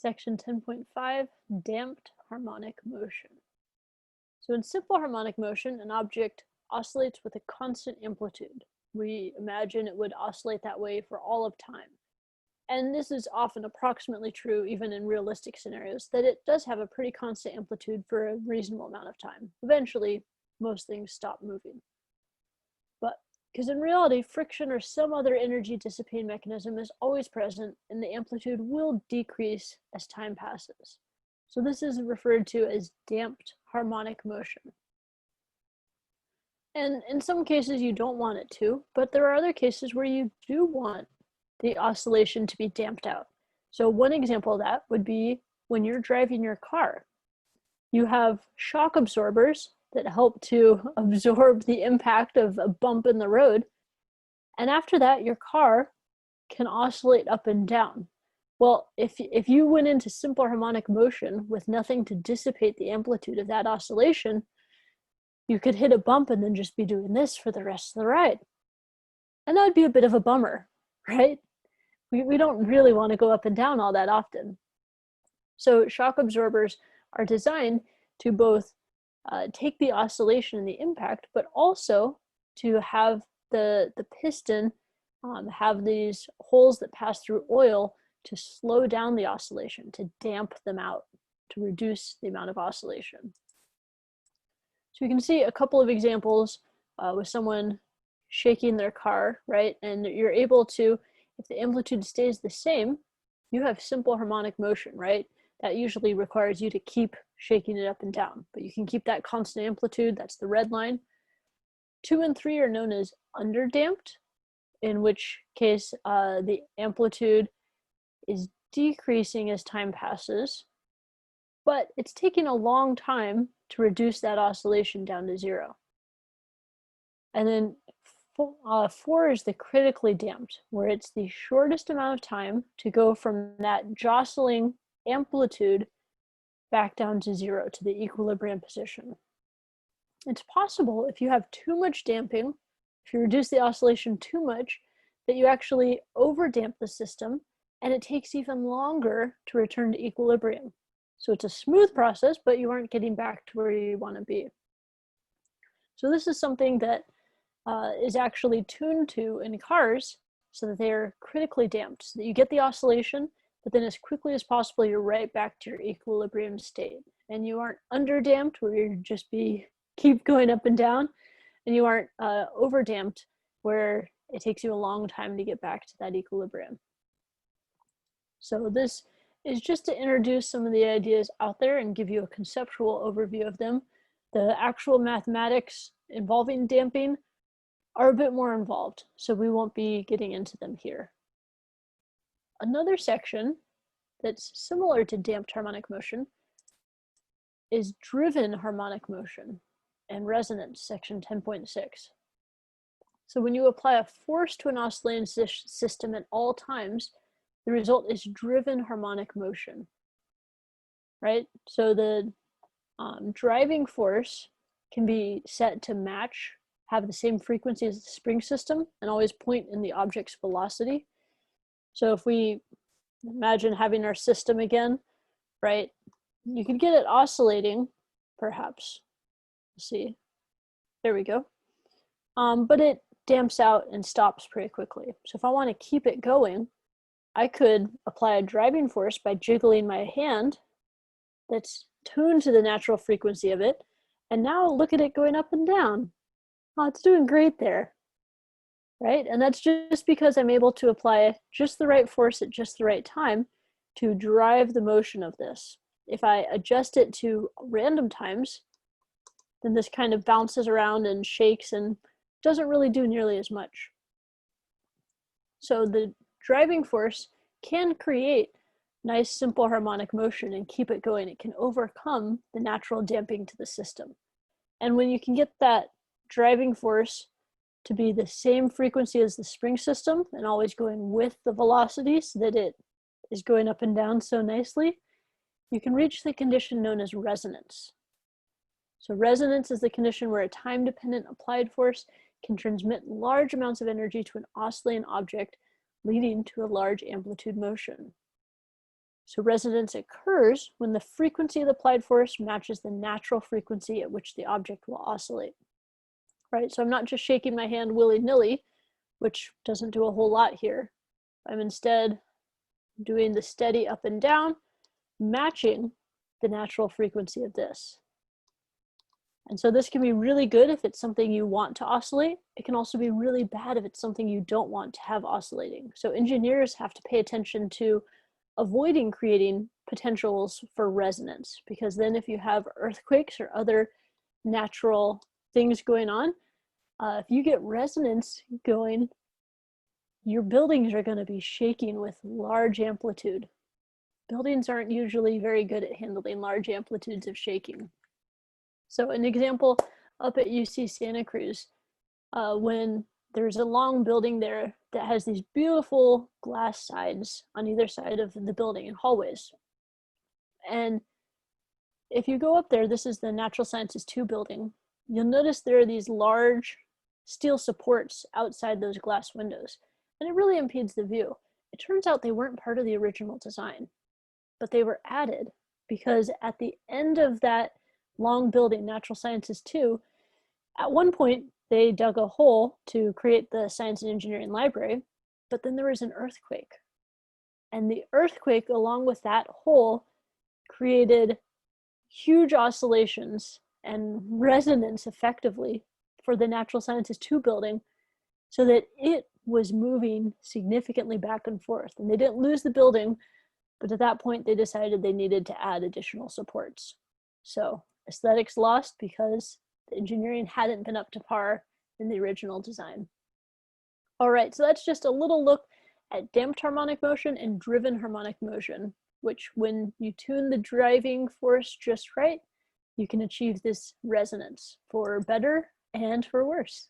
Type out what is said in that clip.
Section 10.5, damped harmonic motion. So in simple harmonic motion, an object oscillates with a constant amplitude. We imagine it would oscillate that way for all of time. And this is often approximately true even in realistic scenarios, that it does have a pretty constant amplitude for a reasonable amount of time. Eventually, most things stop moving. But because in reality, friction or some other energy dissipating mechanism is always present, and the amplitude will decrease as time passes. So this is referred to as damped harmonic motion. And in some cases you don't want it to, but there are other cases where you do want the oscillation to be damped out. So one example of that would be when you're driving your car. You have shock absorbers that help to absorb the impact of a bump in the road. And after that, your car can oscillate up and down. Well, if you went into simple harmonic motion with nothing to dissipate the amplitude of that oscillation, you could hit a bump and then just be doing this for the rest of the ride. And that would be a bit of a bummer, right? We don't really want to go up and down all that often. So shock absorbers are designed to both take the oscillation and the impact, but also to have the piston have these holes that pass through oil to slow down the oscillation, to damp them out, to reduce the amount of oscillation. So you can see a couple of examples with someone shaking their car, right? And you're able to, if the amplitude stays the same, you have simple harmonic motion, right? That usually requires you to keep shaking it up and down, but you can keep that constant amplitude, that's the red line. 2 and 3 are known as underdamped, in which case the amplitude is decreasing as time passes, but it's taking a long time to reduce that oscillation down to 0. And then 4 is the critically damped, where it's the shortest amount of time to go from that jostling amplitude back down to 0, to the equilibrium position. It's possible if you have too much damping, if you reduce the oscillation too much, that you actually overdamp the system and it takes even longer to return to equilibrium. So it's a smooth process, but you aren't getting back to where you want to be. So this is something that is actually tuned to in cars so that they're critically damped, so that you get the oscillation, but then as quickly as possible, you're right back to your equilibrium state. And you aren't underdamped where you just keep going up and down, and you aren't overdamped where it takes you a long time to get back to that equilibrium. So this is just to introduce some of the ideas out there and give you a conceptual overview of them. The actual mathematics involving damping are a bit more involved, so we won't be getting into them here. Another section that's similar to damped harmonic motion is driven harmonic motion and resonance, section 10.6. So when you apply a force to an oscillating system at all times, the result is driven harmonic motion, right? So the driving force can be set to match, have the same frequency as the spring system, and always point in the object's velocity. So if we imagine having our system again, right, you could get it oscillating, perhaps. Let's see, there we go. But it damps out and stops pretty quickly. So if I want to keep it going, I could apply a driving force by jiggling my hand that's tuned to the natural frequency of it, and now look at it going up and down. Oh, it's doing great there, right? And that's just because I'm able to apply just the right force at just the right time to drive the motion of this. If I adjust it to random times, then this kind of bounces around and shakes and doesn't really do nearly as much. So the driving force can create nice simple harmonic motion and keep it going. It can overcome the natural damping to the system. And when you can get that driving force to be the same frequency as the spring system and always going with the velocity so that it is going up and down so nicely, you can reach the condition known as resonance. So resonance is the condition where a time-dependent applied force can transmit large amounts of energy to an oscillating object, leading to a large amplitude motion. So resonance occurs when the frequency of the applied force matches the natural frequency at which the object will oscillate, right? So I'm not just shaking my hand willy-nilly, which doesn't do a whole lot here. I'm instead doing the steady up and down, matching the natural frequency of this. And so this can be really good if it's something you want to oscillate. It can also be really bad if it's something you don't want to have oscillating. So engineers have to pay attention to avoiding creating potentials for resonance, because then if you have earthquakes or other natural things going on, if you get resonance going, your buildings are going to be shaking with large amplitude. Buildings aren't usually very good at handling large amplitudes of shaking. So an example up at UC Santa Cruz, when there's a long building there that has these beautiful glass sides on either side of the building and hallways. And if you go up there, this is the Natural Sciences 2 building, you'll notice there are these large steel supports outside those glass windows, and it really impedes the view. It turns out they weren't part of the original design, but they were added because at the end of that long building, Natural Sciences 2, at one point they dug a hole to create the Science and Engineering Library, but then there was an earthquake. And the earthquake, along with that hole, created huge oscillations and resonance effectively for the Natural Sciences 2 building, so that it was moving significantly back and forth. And they didn't lose the building, but at that point they decided they needed to add additional supports. So aesthetics lost because the engineering hadn't been up to par in the original design. All right, so that's just a little look at damped harmonic motion and driven harmonic motion, which when you tune the driving force just right, you can achieve this resonance for better and for worse.